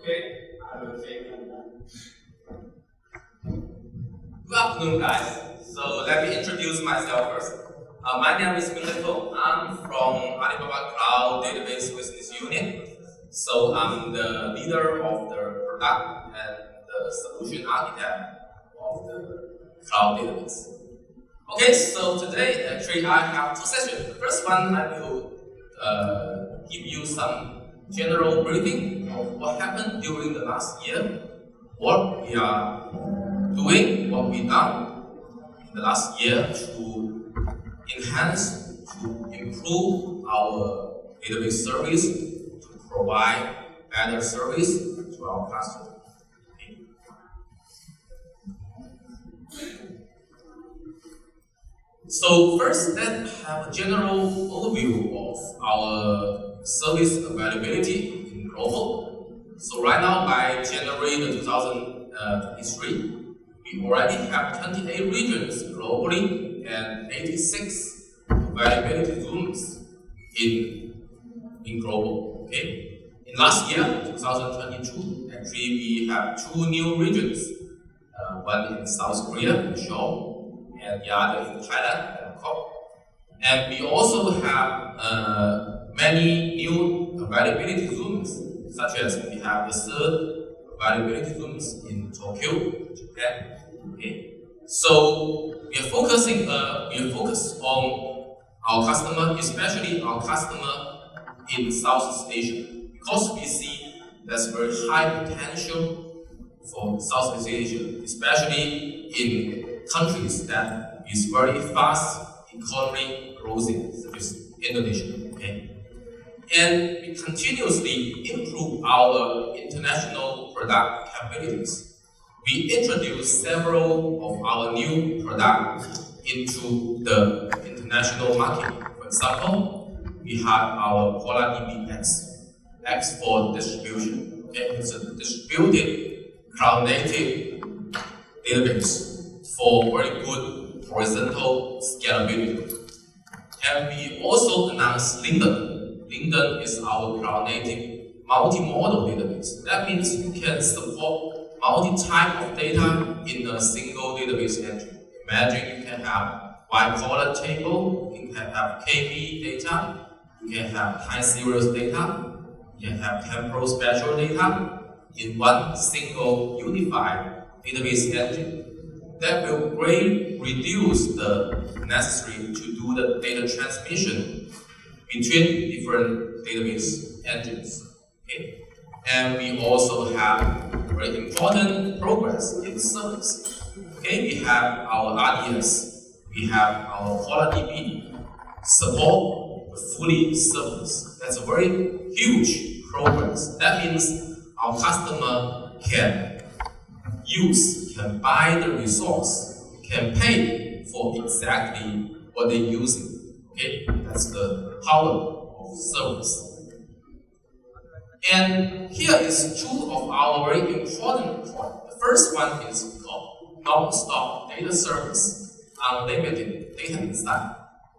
Okay, I will take it. Good afternoon, guys. So let me introduce myself first. My name is Milito. I'm from Alibaba Cloud Database Business Unit. So I'm the leader of the product and the solution architect of the cloud database. Okay, so today actually I have two sessions. The first one I will give you some general briefing of what happened during the last year, what we are doing, what we done in the last year to enhance, to improve our database service, to provide better service to our customers. So first, let's have a general overview of our service availability in global. So right now, by January 2023, we already have 28 regions globally and 86 availability zones in global. Okay. In last year, 2022, actually we have two new regions. One in South Korea, Seoul, and the other in Thailand, Bangkok. And we also have many new availability zones, such as we have the third availability zones in Tokyo, Japan. Okay. So we are focused on our customer, especially our customer in Southeast Asia, because we see there's very high potential for Southeast Asia, especially in countries that is very fast economy growing, such as Indonesia. Okay? And we continuously improve our international product capabilities. We introduced several of our new products into the international market. For example, we have our PolarDB X for distribution. Okay? It's a distributed cloud-native database for very good horizontal scalability. And we also announced Linden. Linden is our cloud-native multi-model database. That means you can support multi-type of data in a single database entry. Imagine you can have white-collar table, you can have KB data, you can have time series data, you can have temporal spatial data in one single unified database engine. That will greatly reduce the necessary to do the data transmission between different database engines. Okay. And we also have very important progress in service. Okay, we have our RDS, we have our PolarDB support fully service. That's a very huge progress. That means our customer can buy the resource, can pay for exactly what they're using. Okay, that's the power of service. And here is two of our very important points. The first one is called non-stop data service, unlimited data insight.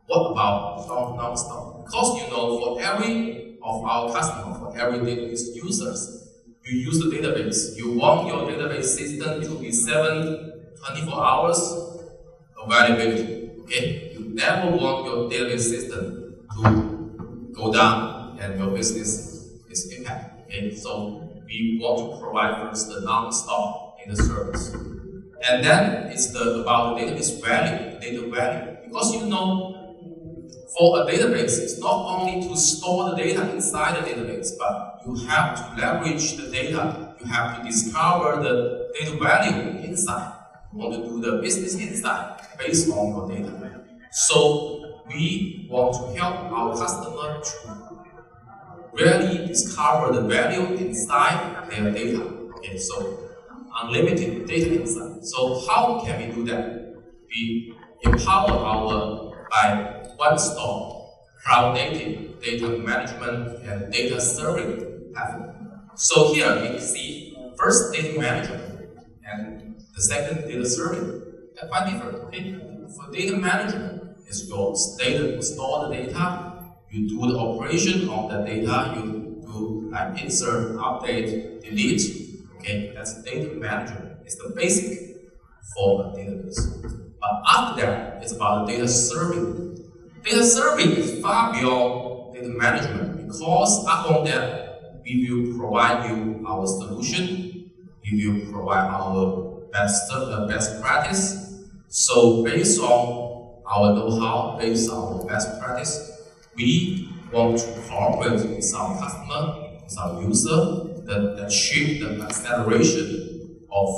What about non-stop? Because for every of our customers, for every database users, you use the database. You want your database system to be 24 hours availability. Okay? You never want your database system to go down and your business is impacted. Okay? So we want to provide first the non-stop data service. And then it's about the database value, data value. Because for a database, it's not only to store the data inside the database, but you have to leverage the data. You have to discover the data value inside. You want to do the business insight based on your data. So we want to help our customer to really discover the value inside their data. Okay, so unlimited data insight. So how can we do that? We empower by one-stop cloud-native data management and data serving platform. So here we see first data management and the second data serving. They're quite different. Okay? For data management, it's you store the data, you do the operation of the data, you do like insert, update, delete. Okay, that's data management. It's the basic for a database. But after that, it's about data serving. Data serving is far beyond data management because upon that, we will provide you our solution. We will provide our best practice. So based on our know-how, based on our best practice, we want to cooperate with our customer, with our user, that achieve the acceleration of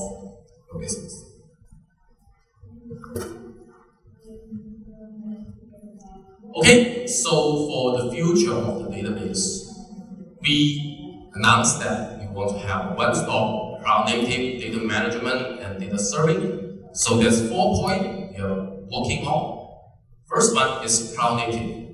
your business. Okay, so for the future of the database, we announced that we want to have one-stop cloud-native data management and data serving. So there's 4 points we are working on. First one is cloud-native.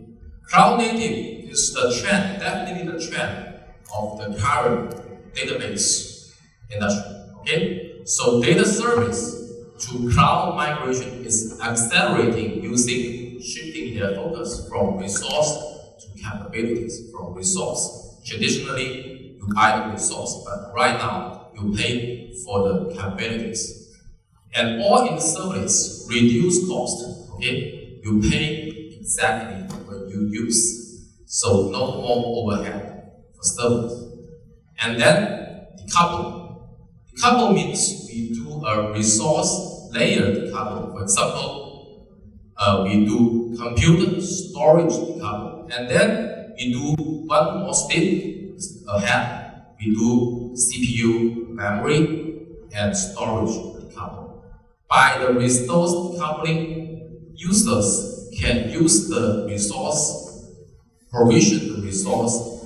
Cloud-native is the trend, definitely the trend of the current database industry. Okay, so data service to cloud migration is accelerating shifting their focus from resource to capabilities, from resource. Traditionally, you buy the resource, but right now, you pay for the capabilities. And all in service, reduce cost, okay? You pay exactly what you use. So no more overhead for service. And then decouple. Decouple means we do a resource layer decouple. For example, we do compute storage decouple, and then we do one more step ahead. We do CPU, memory, and storage decouple. By the resource decoupling, users can use the resource, provision the resource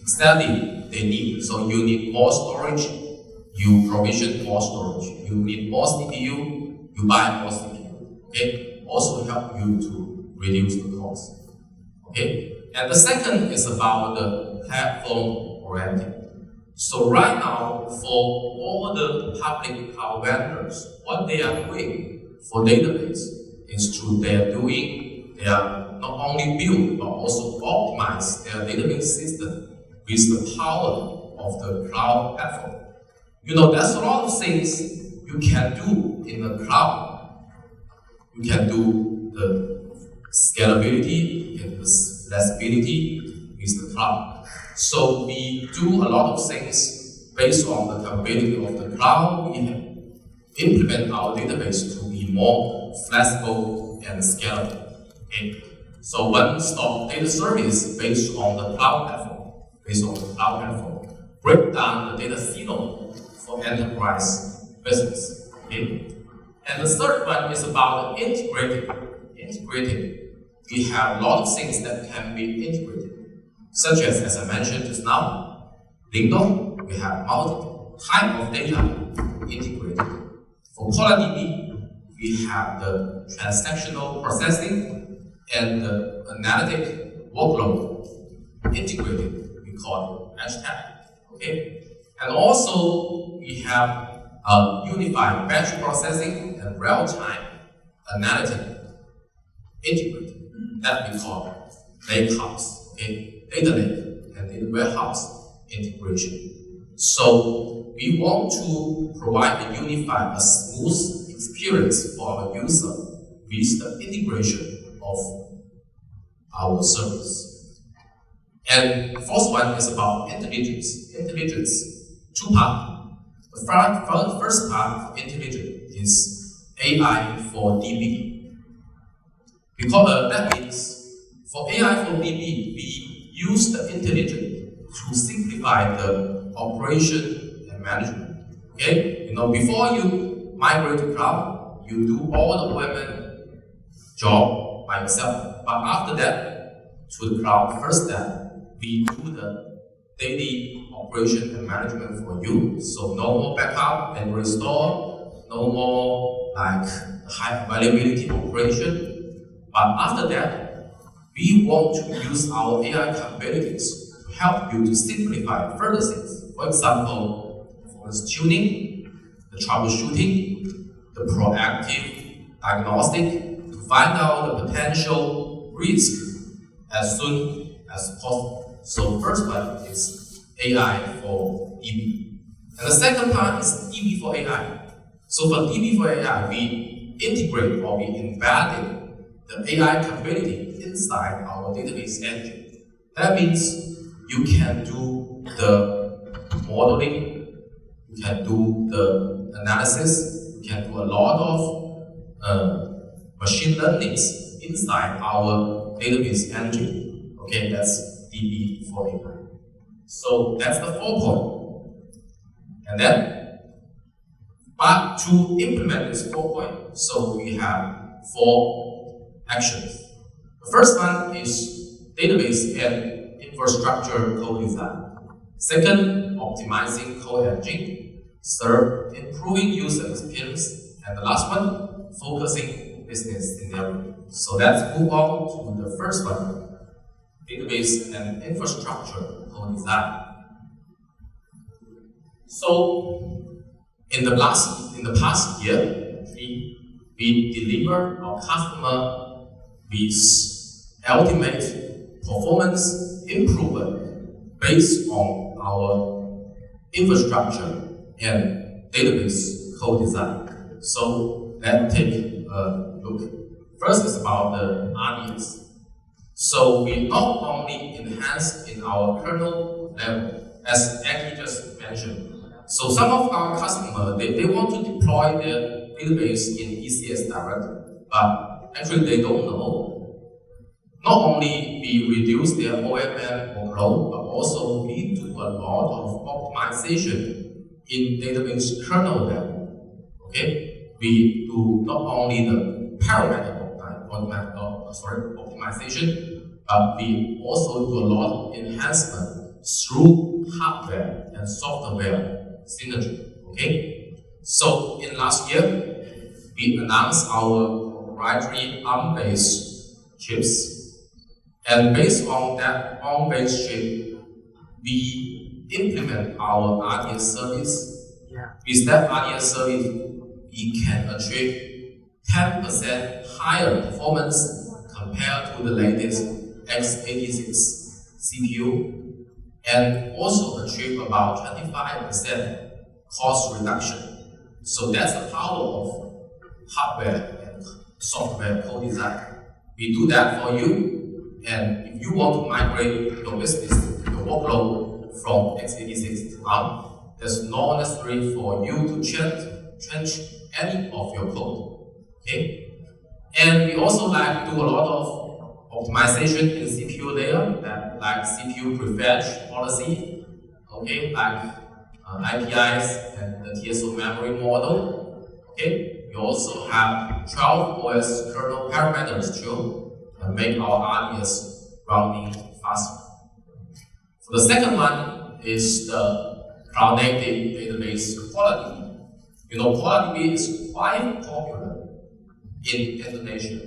exactly they need. So you need more storage, you provision more storage. You need more CPU, you buy more CPU. Okay? Also help you to reduce the cost. Okay? And the second is about the platform oriented. So right now, for all the public cloud vendors, what they are doing for database is they are not only build but also optimize their database system with the power of the cloud platform. You know, there's a lot of things you can do in the cloud. You can do the scalability, you can do the flexibility with the cloud. So we do a lot of things based on the capability of the cloud. We implement our database to be more flexible and scalable. Okay? So one-stop data service based on the cloud platform. Break down the data silo for enterprise business. Okay? And the third one is about integrated. We have a lot of things that can be integrated, such as I mentioned just now, Lindo, we have multiple type of data integrated. For QualityDB, we have the transactional processing and the analytic workload integrated. We call it hashtag. Okay, and also we have unified batch processing and real-time analytic integrated. That we call lakehouse, okay? Data lake and data warehouse integration. So we want to provide a unified, a smooth experience for our user with the integration of our service. And the fourth one is about intelligence. Intelligence, 2 parts. The first part of intelligence is AI for DB. Because that means for AI for DB, we use the intelligence to simplify the operation and management. Okay? You know, before you migrate to cloud, you do all the OMN job by yourself. But after that, to the cloud, first step, we do the daily operation and management for you. So no more backup and restore, no more like high availability operation. But after that, we want to use our AI capabilities to help you to simplify further things. For example, performance tuning, the troubleshooting, the proactive diagnostic to find out the potential risk as soon as possible. So first one is AI for DB. And the second part is DB for AI. So for DB for AI, we integrate or we embedded the AI capability inside our database engine. That means you can do the modeling, you can do the analysis, you can do a lot of machine learnings inside our database engine. Okay, that's DB for AI. So that's the 4 point. And then, but to implement this 4 point, so we have 4 actions. The first one is database and infrastructure co-design. Second, optimizing code engine. Third, improving user experience. And the last one, focusing business scenario. So let's move on to the first one, database and infrastructure co-design. So in the past year, we deliver our customer with ultimate performance improvement based on our infrastructure and database co-design. So let's take a look. First is about the RDS. So we not only enhance in our kernel level, as Aki just mentioned. So some of our customers, they want to deploy their database in ECS directly, but actually they don't know. Not only we reduce their OMM workload, but also we do a lot of optimization in database kernel level. Okay, we do not only the parameter optimization, but we also do a lot of enhancement through hardware and software synergy. Okay, so in last year we announced our proprietary ARM-based chips, and based on that ARM-based chip, we implement our RDS service. With that RDS service, we can achieve 10% higher performance compared to the latest x86 CPU, and also achieve about 25% cost reduction. So that's the power of hardware and software co-design. We do that for you, and if you want to migrate your business, your workload from x86 to ARM, there's no necessary for you to change any of your code. Okay? And we also do a lot of optimization in CPU layer, like CPU prefetch policy, okay, like IPIs and the TSO memory model. Okay, we also have 12 OS kernel parameters to make our RDS running faster. So the second one is the cloud-native database QualityDB. You know, QualityDB is quite popular in Indonesia.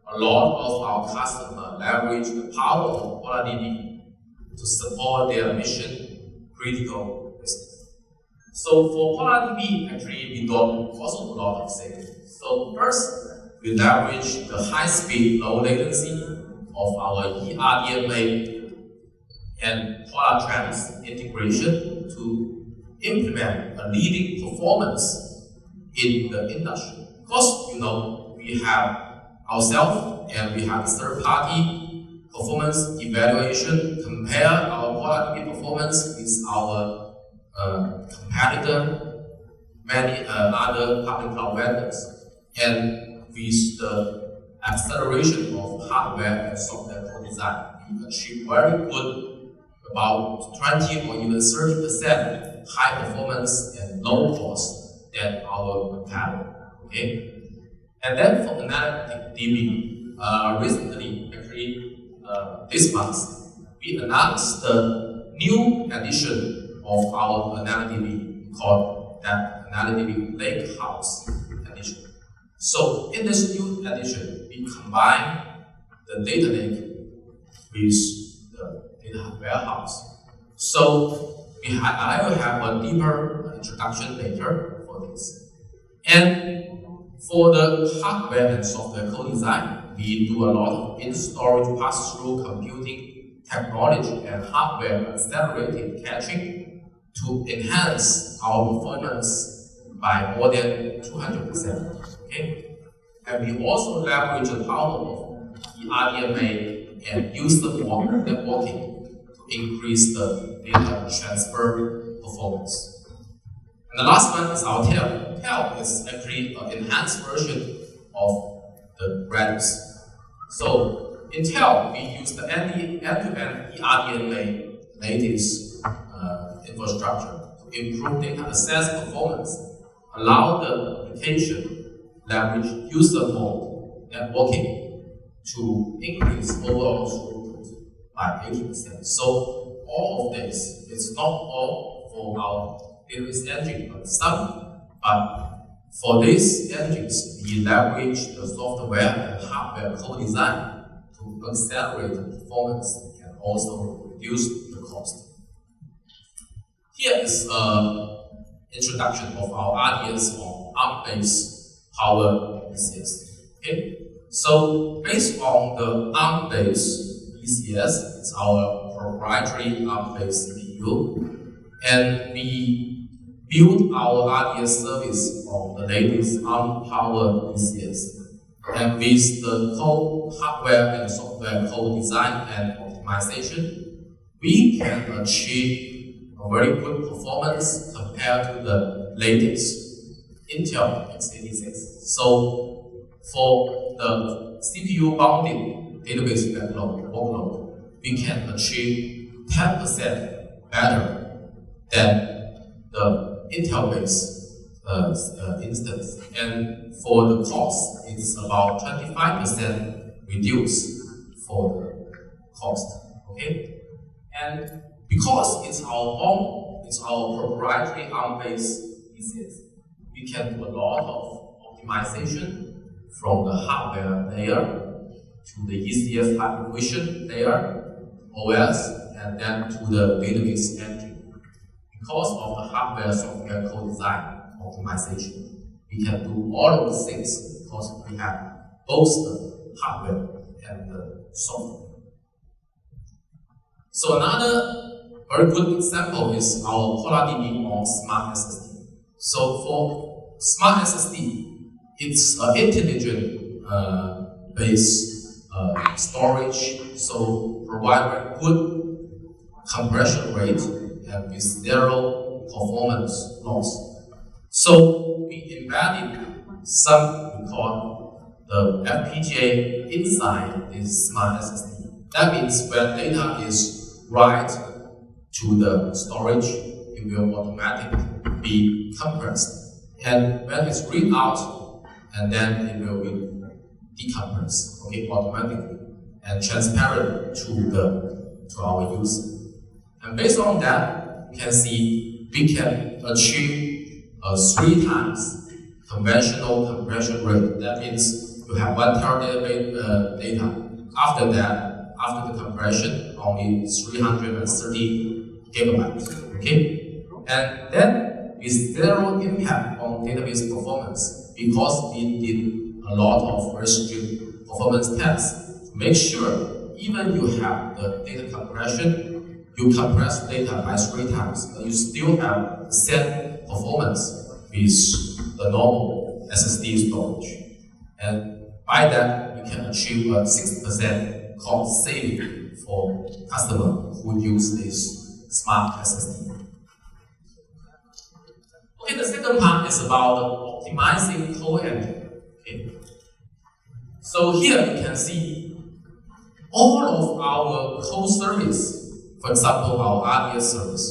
A lot of our customers leverage the power of QualityDB to support their mission critical business. So for QualityDB, actually we don't also a lot of things. So first, we leverage the high speed, low latency of our eRDMA and QualiTrans integration to implement a leading performance in the industry. Because you know we have ourselves and we have third-party performance evaluation, compare our QualityDB performance with our competitor, many other public cloud vendors, and with the acceleration of hardware and software co-design, we achieve very good, about 20 or even 30% high performance and low cost than our competitor. Okay. And then for analytic DB, recently, actually this month, we announced the new edition of our analytic DB called that analytic DB Lakehouse edition. So in this new edition, we combine the data lake with the data warehouse. So I will have a deeper introduction later for this. And for the hardware and software co-design, we do a lot of in-storage pass-through computing technology and hardware accelerated caching to enhance our performance by more than 200%. Okay? And we also leverage the power of eRDMA and user networking to increase the data transfer performance. And the last one is our TEL. TEL is actually an enhanced version of the Redis. So in TEL, we use the end-to-end eRDMA native infrastructure to improve data access performance, allow the application leverage user mode networking to increase overall throughput by 80%. So all of this is not all for our database engine, but some. But for these engines, we leverage the software and hardware co-design to accelerate the performance and also reduce the cost. Here is an introduction of our RDS on ARM-based Power ECS. Okay? So based on the ARM-based ECS, it's our proprietary ARM-based CPU, and we build our RDS service on the latest ARM Power ECS. And with the hardware and software co-design and optimization, we can achieve a very good performance compared to the latest Intel x86. So for the CPU bounded database workload, we can achieve 10% better than the Intel-based instance, and for the cost, it's about 25% reduced for the cost. Okay, and because it's our proprietary ARM-based ECS, we can do a lot of optimization from the hardware layer to the ECS application layer, OS, and then to the database engine. Because of the hardware-software co-design optimization, we can do all of these things because we have both the hardware and the software. So another very good example is our PolarDB on Smart SSD. So for Smart SSD, it's an intelligent based storage, so provide very good compression rate and with zero performance loss. So we embedded some we call the FPGA inside this Smart SSD. That means when data is write to the storage, it will automatically be compressed. And when it's read out, and then it will be decompressed, okay, automatically and transparent to our user. And based on that, you can see we can achieve 3 times conventional compression rate. That means you have 1 terabyte data. After that, after the compression, only 330 gigabytes. Okay, and then with zero impact on database performance because we did a lot of very strict performance tests to make sure even you have the data compression. You compress data by 3 times, but you still have the same performance with the normal SSD storage. And by that, you can achieve a 6% cost saving for customers who use this Smart SSD. Okay, the second part is about optimizing code engine. Okay. So here you can see all of our code service. For example, our RDS service,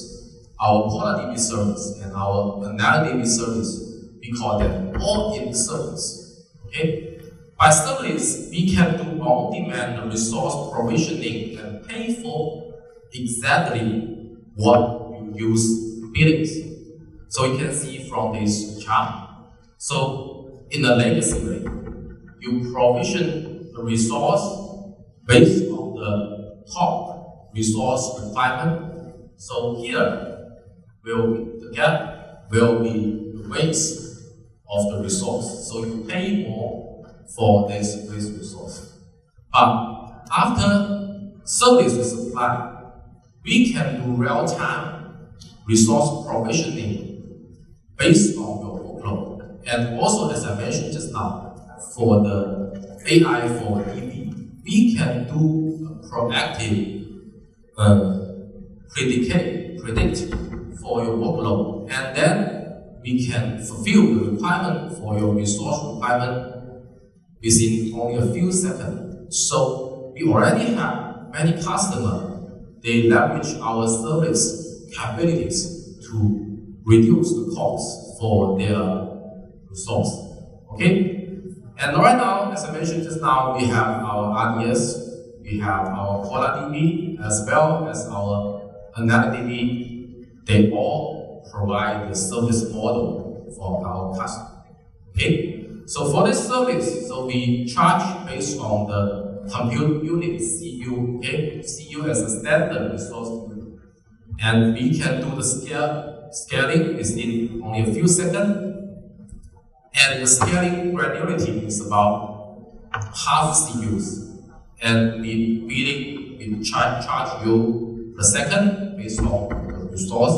our PolarDB service, and our AnalDB service, we call them all in service. Okay? By service, we can do on-demand resource provisioning and pay for exactly what you use billings. So you can see from this chart. So in the legacy way, you provision the resource based on the top resource requirement. So here the gap will be the waste of the resource. So you pay more for this resource. But after service supply, we can do real-time resource provisioning based on your workload. And also, as I mentioned just now, for the AI for EV, we can do a proactive predict for your workload, and then we can fulfill the requirement for your resource requirement within only a few seconds. So we already have many customers. They leverage our service capabilities to reduce the cost for their resource. Okay? And right now, as I mentioned just now, we have our RDS, we have our ColorDB, as well as our AnalDB. They all provide the service model for our customer. Okay? So for this service, so we charge based on the compute unit CU. Okay? CU as a standard resource unit. And we can do the scaling within only a few seconds. And the scaling granularity is about half CUs. And we charge you per second based on the resource.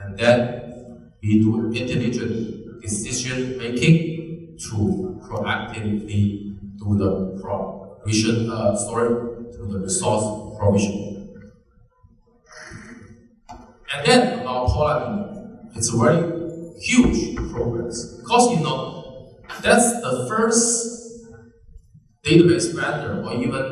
And then we do intelligent decision making to proactively do the provision, to the resource provision. And then about ColorDB, it's a very huge progress, because that's the first database vendor, or even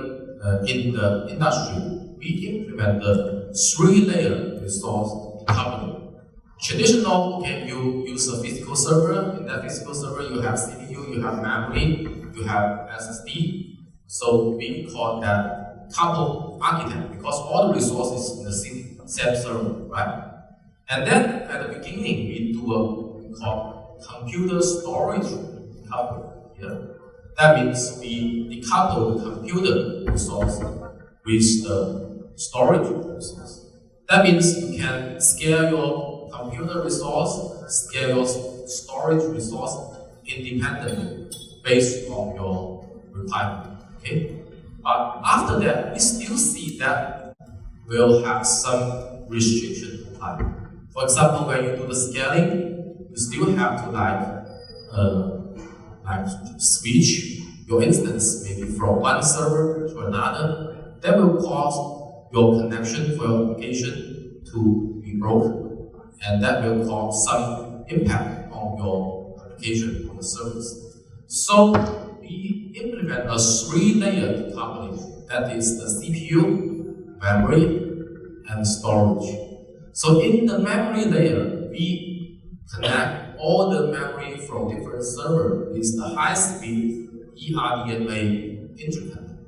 in the industry, we implement the 3-layer resource decoupling. Traditional, okay, you use a physical server. In that physical server, you have CPU, you have memory, you have SSD. So we call that coupled architect, because all the resources in the same server, right? And then at the beginning, we do what we call computer storage decoupling. Yeah. That means we decouple the computer resource with the storage resource. That means you can scale your computer resource, scale your storage resource independently based on your requirement. Okay? But after that, we still see that we'll have some restriction applied. For example, when you do the scaling, you still have to switch your instance maybe from one server to another. That will cause your connection for your application to be broken, and that will cause some impact on your application, on the service. So we implement a 3-layer decoupling, that is the CPU, memory, and storage. So in the memory layer, we connect all the memory from different servers with the high-speed eRDMA interconnect.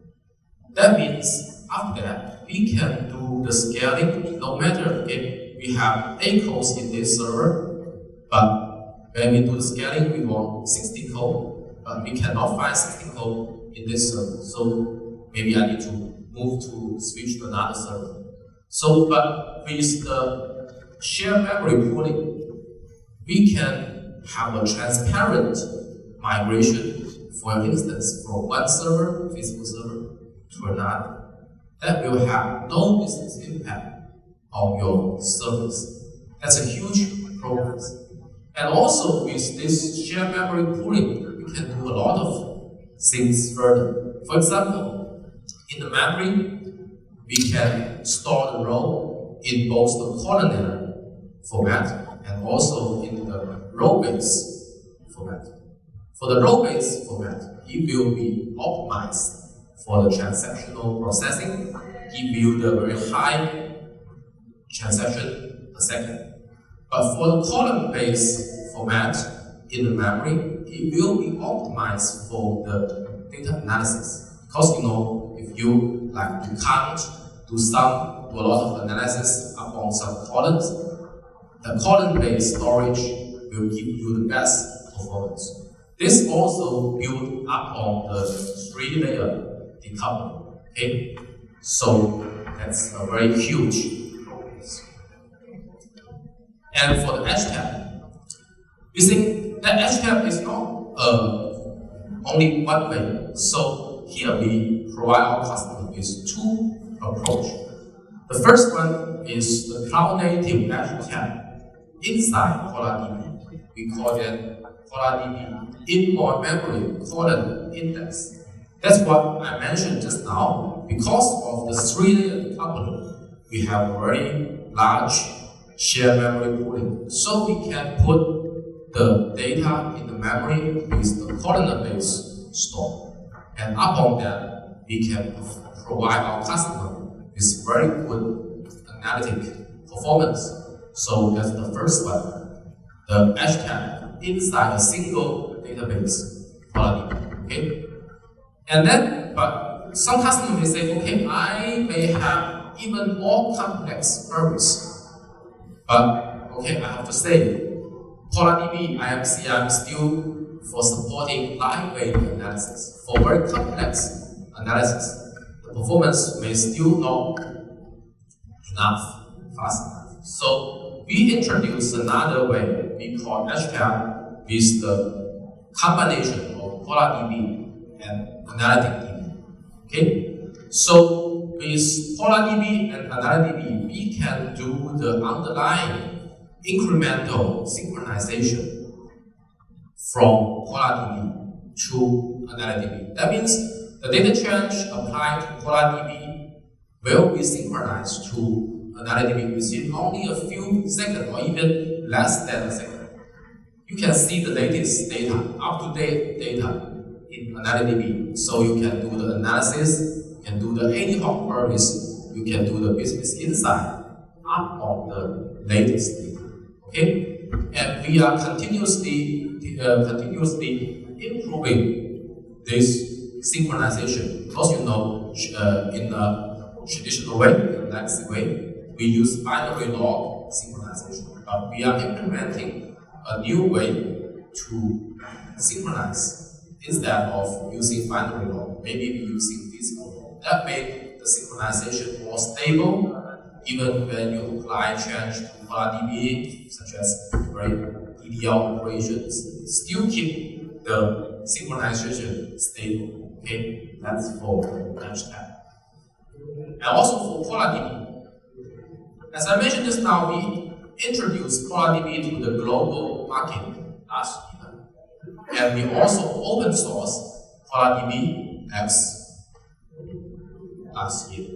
That means after that, we can do the scaling no matter if we have 8 cores in this server, but when we do the scaling, we want 16 cores, but we cannot find 16 cores in this server. So maybe I need to switch to another server. So, but with the shared memory pooling, we can have a transparent migration, for instance, from one server, physical server, to another. That will have no business impact on your service. That's a huge progress. And also with this shared memory pooling, we can do a lot of things further. For example, in the memory, we can store the row in both the columnar format and also in the row-based format. For the row-based format, it will be optimized for the transactional processing, give you the very high transaction per second. But for the column-based format in the memory, it will be optimized for the data analysis. Because if you can't do a lot of analysis upon some columns, the column-based storage will give you the best performance. This also built up on the 3-layer decoupling. Okay, so that's a very huge progress. And for the edge tab, we think that edge tab is not only one way. So here we provide our customers with 2 approach. The first one is the cloud native edge tab inside CollarDB. We call it CollarDB inbound memory colon index. That's what I mentioned just now. Because of the 3-layer coupling, we have very large shared memory pooling. So we can put the data in the memory with the columnar-based store. And upon that, we can provide our customer with very good analytic performance. So that's the first one. The edge tab inside a single database CollarDB. Okay? And then, but some customers may say, okay, I may have even more complex queries. But okay, I have to say, CollarDB IMCM is still for supporting lightweight analysis. For very complex analysis, the performance may still not fast enough. So we introduced another way we call HTAG with the combination of CollarDB and analytic DB. Okay? So with CollarDB and analytic DB, we can do the underlying incremental synchronization from CollarDB to analytic DB. That means the data change applied to CollarDB will be synchronized to analytic DB within only a few seconds or even less than a second. You can see the latest data, up-to-date data in AnalyDB. So you can do the analysis, you can do the ad hoc queries, you can do the business insight up on the latest data. Okay? And we are continuously improving this synchronization because you know in a traditional way, in a legacy way, we use binary log synchronization. But we are implementing a new way to synchronize. Instead of using binary log, maybe we using physical log. That makes the synchronization more stable, even when you apply change to CollarDB, such as EDL operations, still keep the synchronization stable. Okay, that's for edge tab. And also for CollarDB, as I mentioned just now, we introduced CollarDB to the global market last year. And we also open source CollarDB X last year.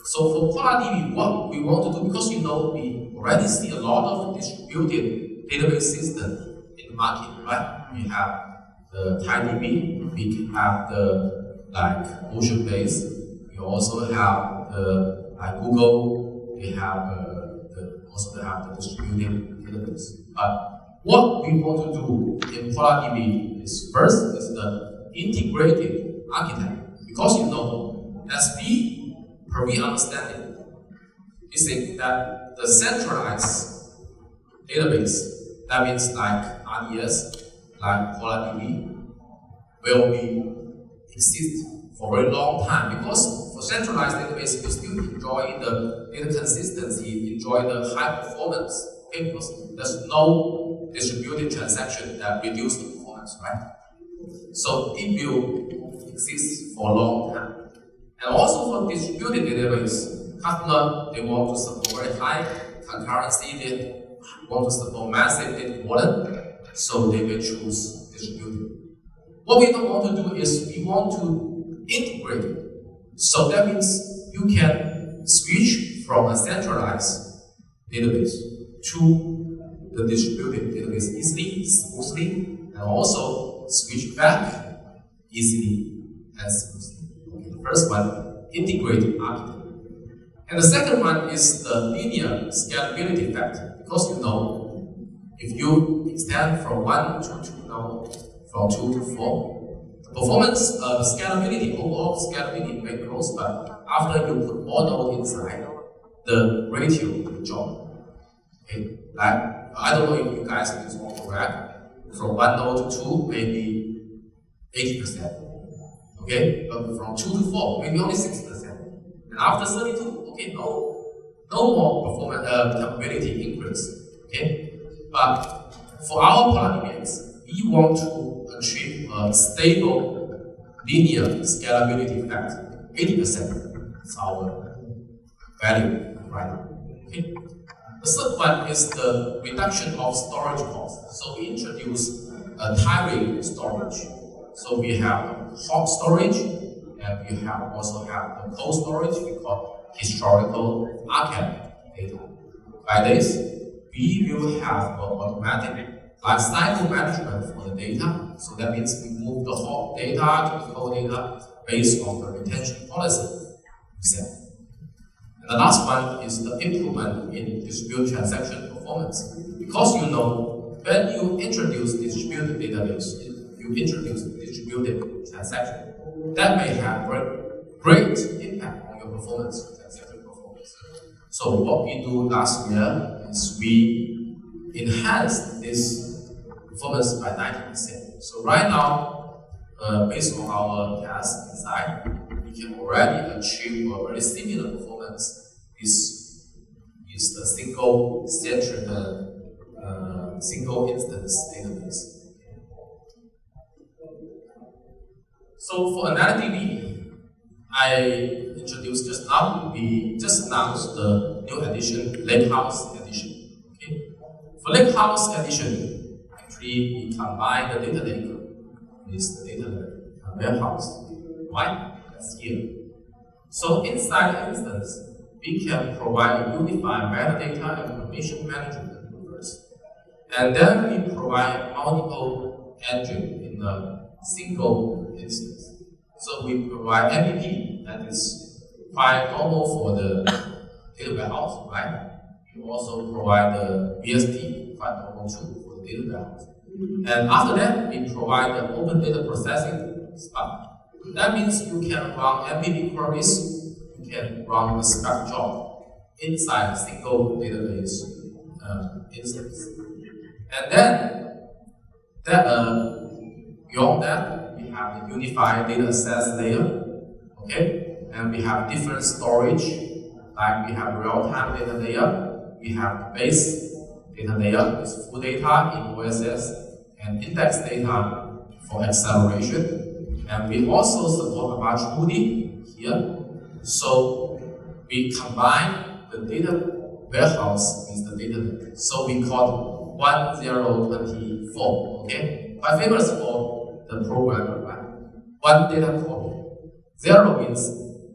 So for CollarDB, what we want to do, because you know we already see a lot of distributed database system in the market, right? We have the TiDB, we have the ocean-based, we also have the Google, we have also have the distributed database. But what we want to do in CollarDB is first is the integrated architecture. Because you know, as we understand it, we think that the centralized database, that means like RDS, like CollarDB, will exist for a very long time. Because for centralized database, you still enjoy the data consistency, enjoy the high performance. Okay, because there's no distributed transaction that reduce the performance, right? So it will exist for a long time. And also for distributed database, customer they want to support very high concurrency, they want to support massive data volume, so they will choose distributed. What we don't want to do is we want to integrate it. So that means you can switch from a centralized database to the distributed database easily, smoothly, and also switch back easily and smoothly. Okay, the first one, integrated architecture. And the second one is the linear scalability factor. Because you know, if you extend from 1 to 2 node, from 2 to 4, the performance, scalability, overall scalability may close, but after you put more nodes inside, the ratio will drop. Okay, like I don't know if you guys use all correct. From 1 node to 2, maybe 80%. Okay, but from 2 to 4, maybe only 6%. And after 32, okay, no more performance capability increase. Okay, but for our CollarDB, we want to achieve a stable linear scalability factor. 80% is our value right now. Okay. The third one is the reduction of storage costs. So we introduce a tiering storage. So we have hot storage, and we also have the cold storage we call historical archive data. By this, we will have automatic lifecycle management for the data. So that means we move the hot data to the cold data based on the retention policy we set. And the last one is the improvement in distributed transaction performance. Because when you introduce distributed database, you introduce distributed transaction, that may have great impact on your performance, transaction performance. So what we do last year is we enhanced this performance by 90%. So right now, based on our test design, we can already achieve a very similar performance. This is the single instance database. So for AnalDB, I introduced just now, we just announced the new edition, Lakehouse edition. Okay? For Lakehouse edition, actually we combine the data lake with the data warehouse. Why? That's here. So inside the instance, we can provide a unified metadata and permission management first. And then we provide multiple engines in a single instance. So we provide MVP, that is quite normal for the data warehouse, right? We also provide the BST, quite normal too for the data warehouse. And after that, we provide the open data processing spot. That means you can run MVP queries, you can run a spec job inside a single database instance. And then, beyond that, we have the unified data access layer, okay? And we have different storage, like we have real-time data layer, we have the base data layer with full data in OSS, and index data for acceleration. And we also support Apache Hudi here. So we combine the data warehouse with the data lake. So we call 1024, okay? Quite famous for the programmer, right? One data code. 0 means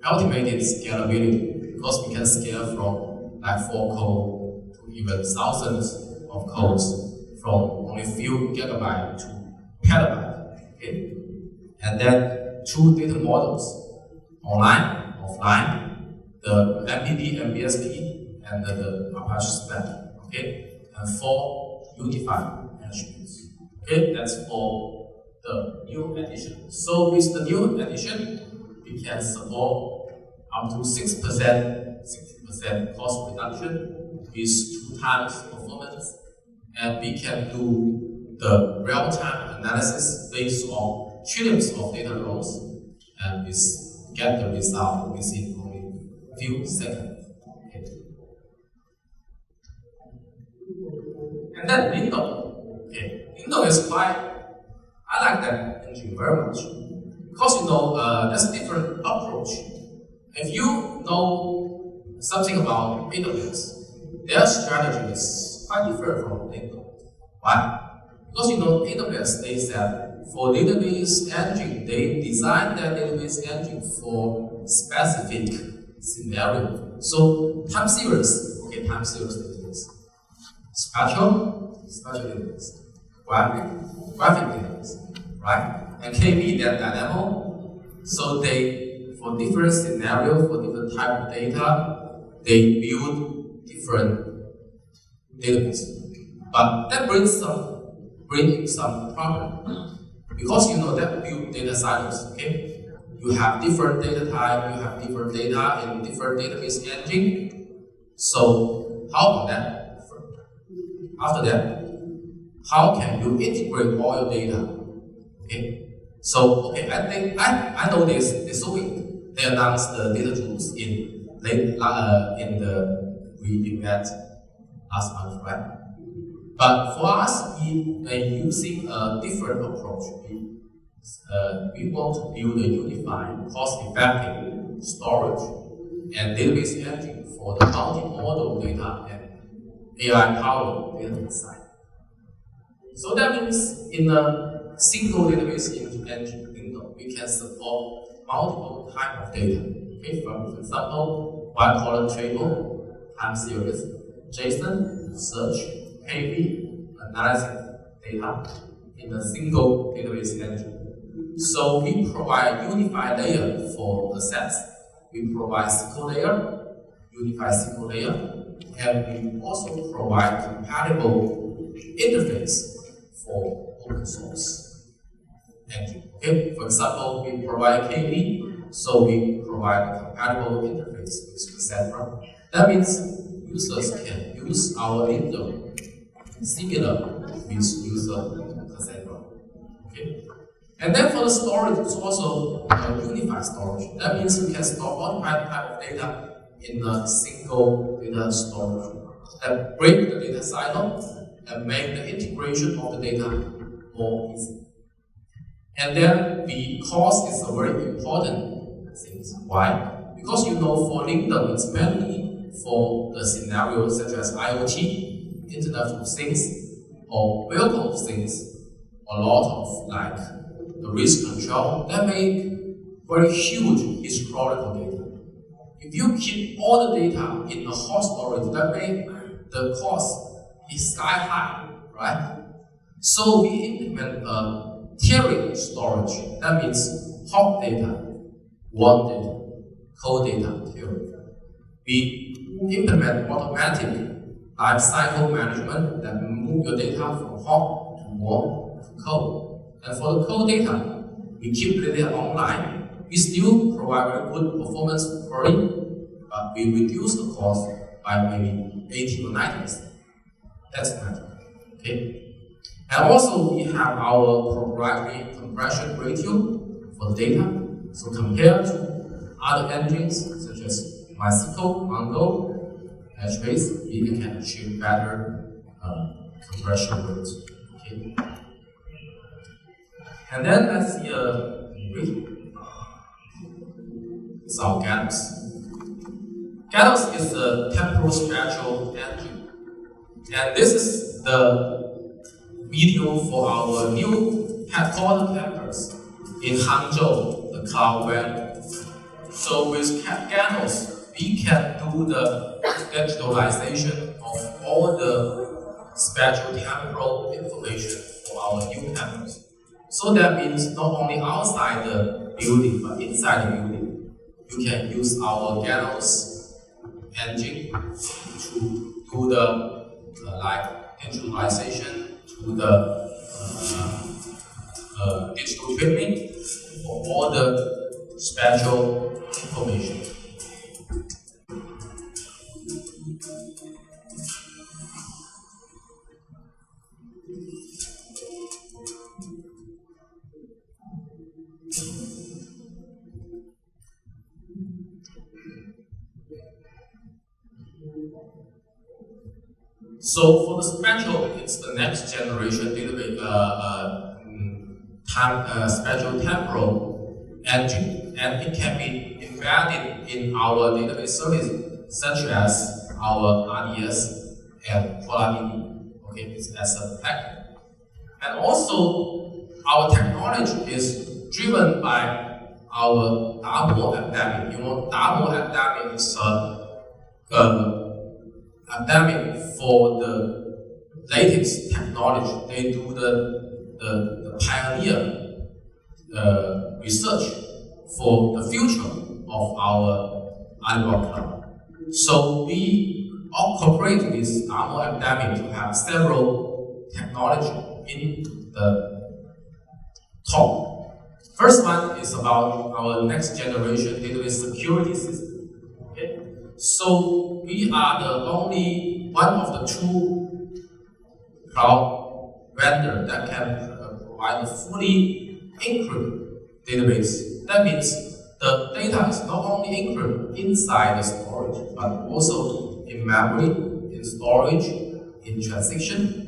ultimate scalability, because we can scale from like 4 code to even thousands of codes from only few gigabyte to petabyte, okay? And then 2 data models, online, offline, the MPD and BSP, and the Apache spec, okay? And 4 unified attributes. Okay, that's for the new edition. So with the new edition, we can support up to 60% cost reduction with 2 times performance, and we can do the real-time analysis based on trillions of data rows, and we get the result within only a few seconds. Okay. And then Lindo. Okay. Lindo is I like that engine very much. Because that's a different approach. If you know something about AWS, their strategy is quite different from Lindo. Why? Because AWS, they said for database engine, they design their database engine for specific scenario. So time series database. Spatial database. Graphic database, right? And KB, they're dynamo. So for different scenario, for different type of data, they build different database. But that brings some problem. Because that build data silos, okay? You have different data type, you have different data in different database engine. So how about that? After that, how can you integrate all your data? Okay. So I think I know this week they announced the data tools in the event last month, right? But for us, we are using a different approach. We want to build a unified, cost-effective storage and database engine for the multi-model data and AI-powered data insight. So that means in a single database engine window, we can support multiple types of data. Okay, for example, white column table, time series, JSON, search, KV, analysis data in a single database engine. So we provide unified layer for the sets. We provide SQL layer, unified SQL layer, and we also provide compatible interface for open source engine. Okay, for example, we provide KV, so we provide a compatible interface with Cassandra. That means users can use our window similar with user Cassandra. Okay. And then for the storage, it's also a unified storage. That means we can store all type of data in a single data storage and break the data silo and make the integration of the data more easy. And then the cost is a very important thing. Why? Because for Linkedin, it's mainly for the scenarios such as IoT, Internet of Things, or vehicle of things, a lot of the risk control that make very huge historical data. If you keep all the data in the hot storage, that make the cost is sky high, right? So we implement a tiering storage. That means hot data, warm data, cold data tiering. We implement automatic life cycle management that move your data from hot to warm to cold. And for the cold data, we keep the data online. We still provide very good performance query, but we reduce the cost by maybe 80 or 90%. That's magic. Okay. And also we have our proprietary compression ratio for the data. So compared to other engines such as MySQL, Mongo, HBase, we can achieve better compression rates. Okay. And then let's see it's our Ganos. Ganos is a temporal spatial engine. And this is the video for our new headquarters campus in Hangzhou, the Cloud Valley. So with Ganos, we can do the digitalization of all the spatial temporal information for our new campus. So that means not only outside the building, but inside the building, you can use our Ganos engine to do the digitalization, to the digital twinning for all the spatial information. So for the spatial, it's the next generation database spatial temporal engine, and it can be embedded in our database service, such as our RDS and PolarDB. Okay, it's as a package. And also, our technology is driven by our Damo epidemic. Damo epidemic is epidemic for the latest technology. They do the pioneer research for the future of our Alibaba Cloud. So we all cooperate with Damo epidemic to have several technology in the top. First one is about our next generation database security system. Okay? So we are the only one of the two cloud vendor that can provide a fully encrypted database. That means the data is not only encrypted inside the storage, but also in memory, in storage, in transaction.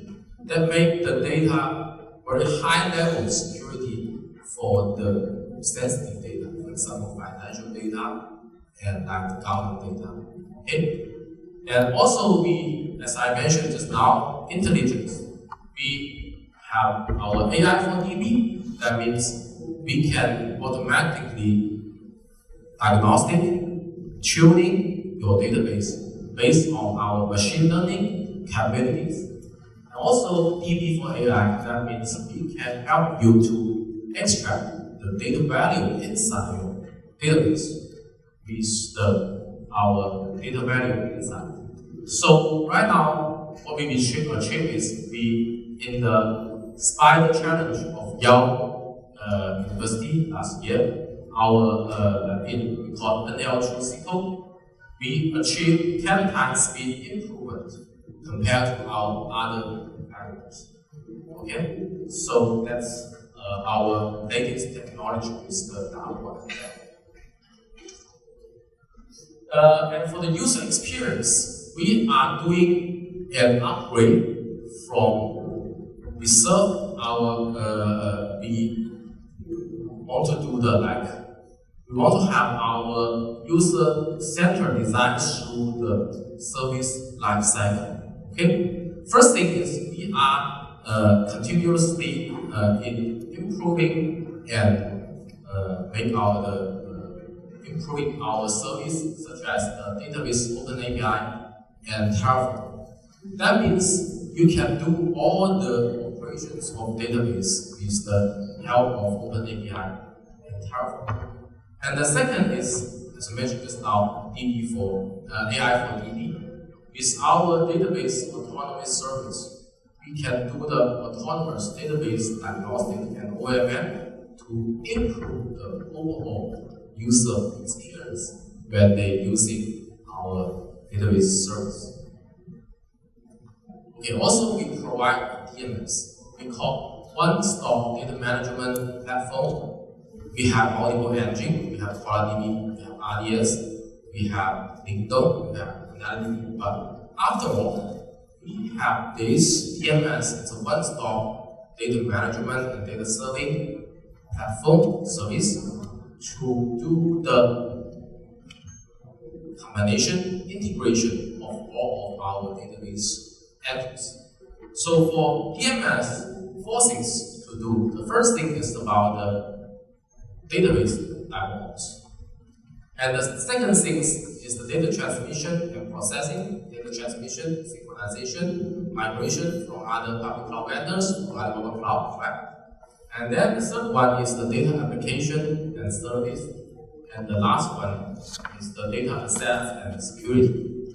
That make the data very high level security for the sensitive data, for example, financial data, and like the government data. Okay? And also we, as I mentioned just now, intelligence. We have our AI for DB. That means we can automatically diagnostic, tuning your database based on our machine learning capabilities. And also DB for AI, that means we can help you to extract the data value inside your database with our data value inside. So right now, what we will achieve is we in the Spider Challenge of Yale University last year, our we call NL2 we achieved 10 times speed improvement compared to our other competitors. Okay, so that's our latest technology with the Alibaba Cloud. And for the user experience, we are doing an upgrade from we serve our we want to do we want to have our user-centered design through the service lifecycle. Okay, first thing is we are continuously improving and improving our service, such as database open API and Terraform. That means you can do all the operations of database with the help of open API and Terraform. And the second is, as I mentioned just now, DB for AI for DB. With our database autonomous service, we can do the autonomous database diagnostic and OMM to improve the overall user experience when they're using our database service. Okay, also we provide a DMS. We call one-stop data management platform. We have multiple engines. We have QualityDB, we have RDS, we have LinkedIn, we have AnalytiDB. But after all, we have this DMS. It's a one-stop data management and data serving platform service to do the combination integration of all of our database engines. So for DMS, 4 things to do. The first thing is about the database diagrams. And the second thing is the data transmission and processing, data transmission, synchronization, migration from other public cloud vendors to Alibaba Cloud, right? And then the third one is the data application and service. And the last one is the data access and security.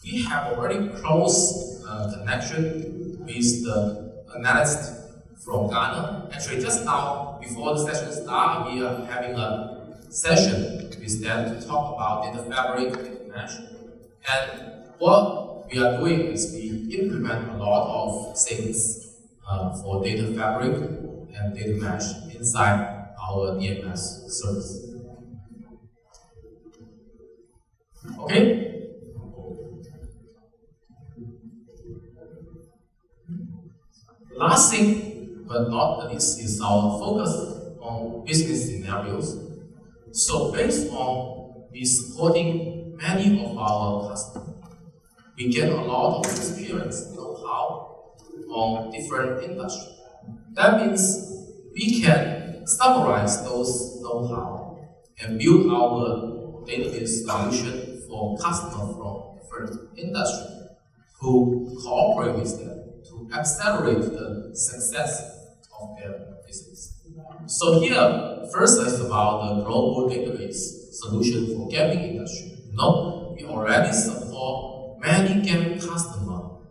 We have a very close connection with the analyst from Ghana. Actually, just now, before the session starts, we are having a session with them to talk about data fabric, data mesh. And what we are doing is we implement a lot of things for data fabric and data mesh inside our DMS service. Okay? Last thing, but not the least, is our focus on business scenarios. So based on we supporting many of our customers, we get a lot of experience, know-how on different industries. That means we can summarize those know-how and build our database solution for customers from different industries who cooperate with them to accelerate the success of their business. So here, first is about the global database solution for gaming industry. We already support many gaming customers,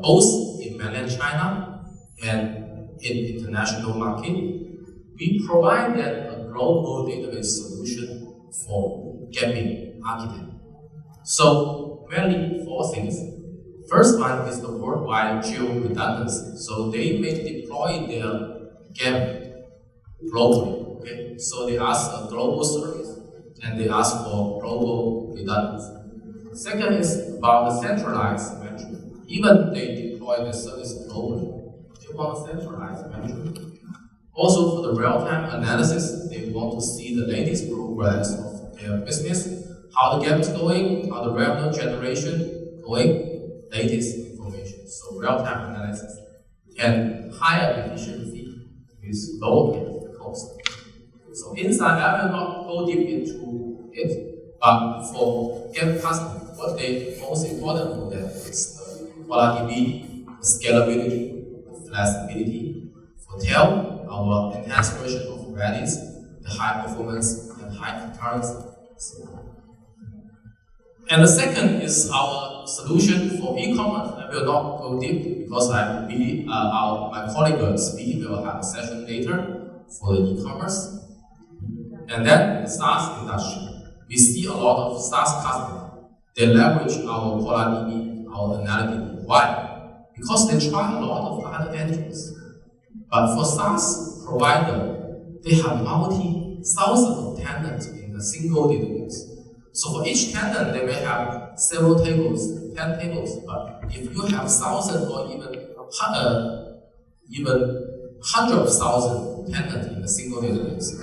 both in mainland China and in international market. We provide them a global database solution for gaming architect. So mainly 4 things. First one is the worldwide geo-redundancy. So they may deploy their game globally. Okay? So they ask a global service and they ask for global redundancy. Second is about the centralized management. Even they deploy the service globally, they want centralized management. Also for the real-time analysis, they want to see the latest progress of their business how the gap is going, how the revenue generation going, latest information. So real-time analysis and higher efficiency with lower cost. So inside, I will not go deep into it, but for gap customers, what they most important for them is the volatility, the scalability, the flexibility. For Tel, our enhanced version of Redis, the high performance and high concurrency. And the second is our solution for e-commerce. I will not go deep because I believe my colleague Speedy will have a session later for the e-commerce. And then the SaaS industry. We see a lot of SaaS customers. They leverage our QualaDB, our analytics. Why? Because they try a lot of other engines. But for SaaS provider, they have thousands of tenants in a single database. So for each tenant, they may have several tables, 10 tables. But if you have thousands or even hundreds of thousands tenants in a single database,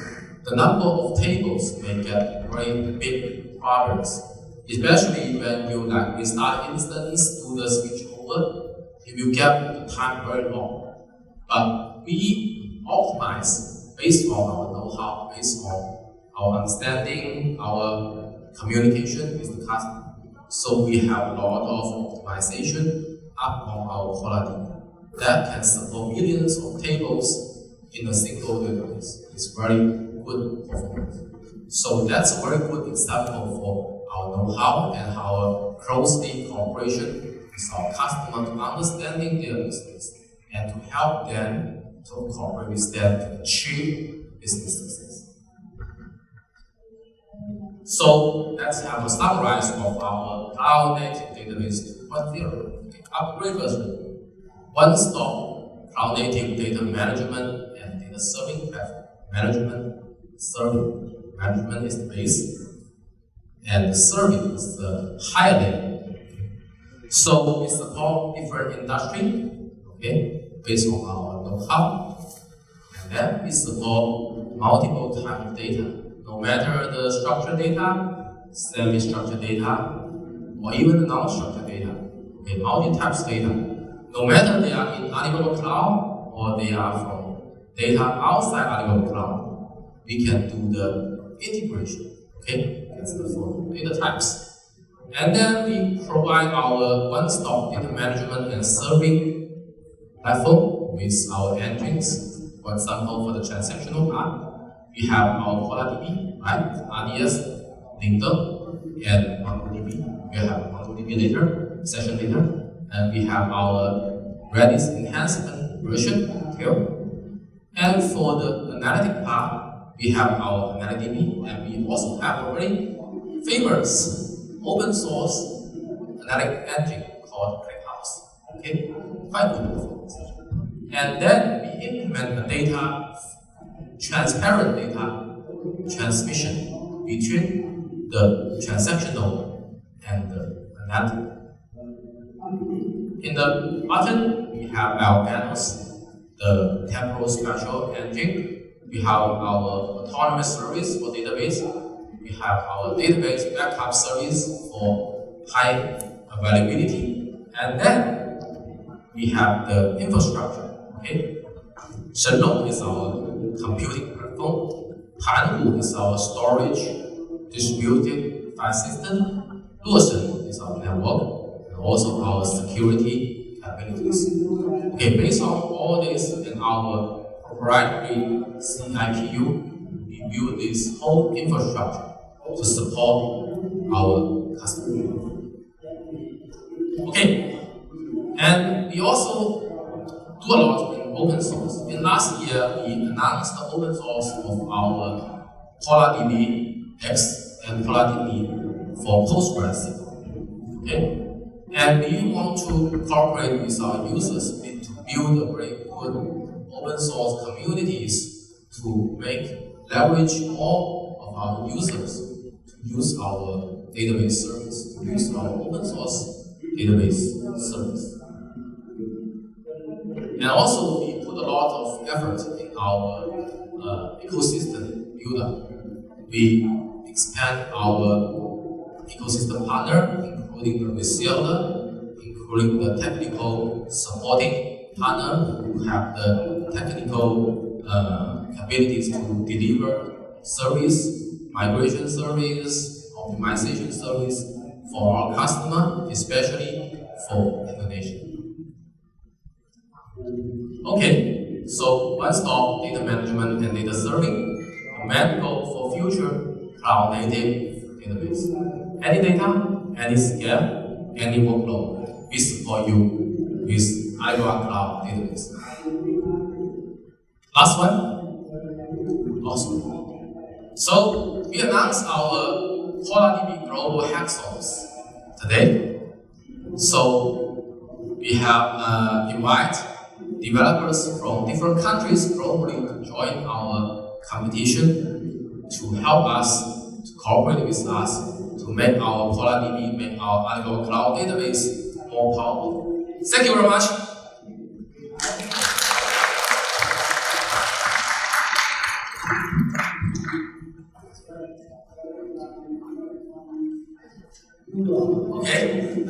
the number of tables may get very big problems. Especially when you restart instance, do the switch over, it will get the time very long. But we optimize based on our know-how, based on our understanding, our communication with the customer. So we have a lot of optimization up on our quality that can support millions of tables in a single database. It's very good performance. So that's a very good example for our know-how and our closely cooperation with our customer to understanding their business and to help them to cooperate with them to achieve business success. So let's have a summarize of our cloud-native database 2.0. Upgrade version. One-stop cloud-native data management and data serving platform. Management is the base, and the serving is the higher level. So we support different industry, based on our know-how, and then we support multiple types of data. No matter the structured data, semi-structured data, or even the non-structured data, multi-types data. No matter they are in Alibaba Cloud or they are from data outside Alibaba Cloud, we can do the integration. That's the four data types. And then we provide our one-stop data management and serving platform with our engines. For example, for the transactional part, we have our QualaDB, RDS, Linker, and MongoDB. We have MongoDB later, session later, and we have our Redis enhancement version here. And for the analytic part, we have our AnalyDB, and we also have a very famous open source analytic engine called ClickHouse. Quite good performance. And then we implement the data, transparent data transmission between the transactional and the analytic. In the bottom, we have our panels, the temporal spatial engine. We have our autonomous service for database. We have our database backup service for high availability. And then we have the infrastructure. Shenlong is our computing platform. Hanwu is our storage distributed file system. Luoshen is our network, and also our security capabilities. Based on all this and our proprietary CIPU, we build this whole infrastructure to support our customers. And we also do a lot in open source. In last year, we announced the open source of our QualaDB X and QualaDB for PostgreSQL. And we want to cooperate with our users to build a very good open source communities to leverage all of our users to use our database service, to use our open source database service. And also, we put a lot of effort in our ecosystem build-up. We expand our ecosystem partner, including the reseller, including the technical supporting partner who have the technical capabilities to deliver service, migration service, optimization service for our customer, especially for Indonesia. Okay, so one-stop data management and data serving, the main goal for future cloud-native database. Any data, any scale, any workload, we support you with Alibaba Cloud database. Last one, awesome. So we announced our PolarDB Global Hackathons today. So we have invited developers from different countries globally to join our competition to help us, to cooperate with us, to make our PolarDB, make our Alibaba Cloud database more powerful. Thank you very much. Okay.